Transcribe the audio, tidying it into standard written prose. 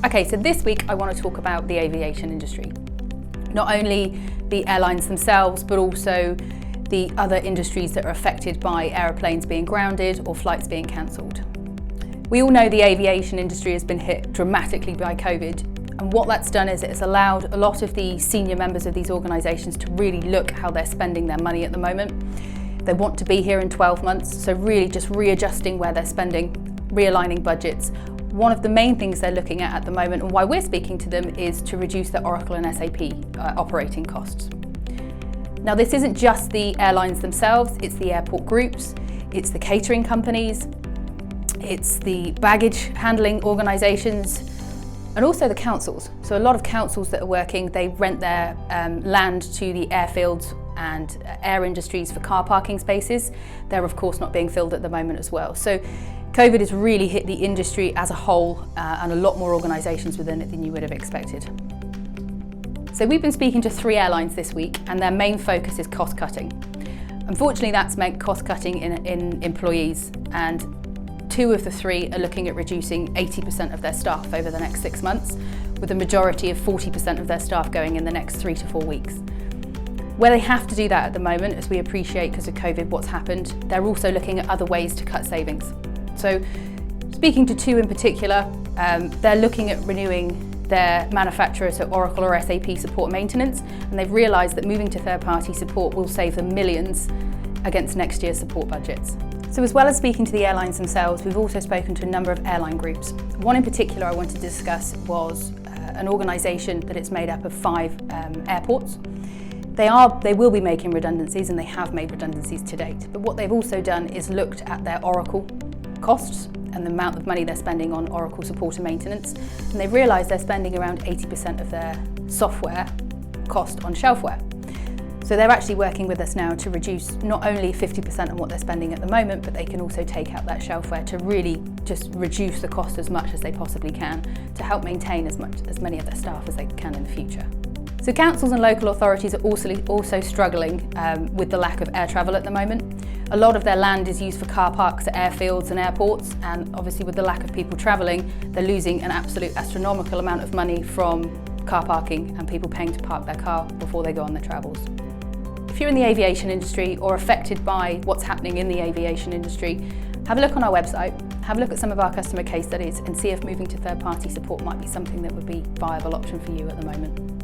Okay, so this week I want to talk about the aviation industry. Not only the airlines themselves, but also the other industries that are affected by aeroplanes being grounded or flights being cancelled. We all know the aviation industry has been hit dramatically by COVID, and what that's done is it has allowed a lot of the senior members of these organisations to really look how they're spending their money at the moment. They want to be here in 12 months, so really just readjusting where they're spending, realigning budgets. One of the main things they're looking at the moment, and why we're speaking to them, is to reduce their Oracle and SAP operating costs. Now, this isn't just the airlines themselves, it's the airport groups, it's the catering companies, it's the baggage handling organisations, and also the councils. So a lot of councils that are working, they rent their land to the airfields and air industries for car parking spaces. They're of course not being filled at the moment as well. So COVID has really hit the industry as a whole and a lot more organisations within it than you would have expected. So we've been speaking to 3 airlines this week, and their main focus is cost cutting. Unfortunately, that's meant cost cutting in employees, and 2 of the 3 are looking at reducing 80% of their staff over the next 6 months, with a majority of 40% of their staff going in the next 3 to 4 weeks. Where they have to do that at the moment, as we appreciate because of COVID what's happened, they're also looking at other ways to cut savings. So speaking to 2 in particular, they're looking at renewing their manufacturer, so Oracle or SAP support maintenance, and they've realised that moving to third-party support will save them millions against next year's support budgets. So as well as speaking to the airlines themselves, we've also spoken to a number of airline groups. One in particular I wanted to discuss was an organisation that it's made up of 5 airports. They will be making redundancies, and they have made redundancies to date, but what they've also done is looked at their Oracle costs and the amount of money they're spending on Oracle support and maintenance, and they've realised they're spending around 80% of their software cost on shelfware. So they're actually working with us now to reduce not only 50% on what they're spending at the moment, but they can also take out that shelfware to really just reduce the cost as much as they possibly can to help maintain as many of their staff as they can in the future. So councils and local authorities are also struggling with the lack of air travel at the moment. A lot of their land is used for car parks at airfields and airports, and obviously with the lack of people travelling, they're losing an absolute astronomical amount of money from car parking and people paying to park their car before they go on their travels. If you're in the aviation industry or affected by what's happening in the aviation industry, have a look on our website, have a look at some of our customer case studies, and see if moving to third-party support might be something that would be a viable option for you at the moment.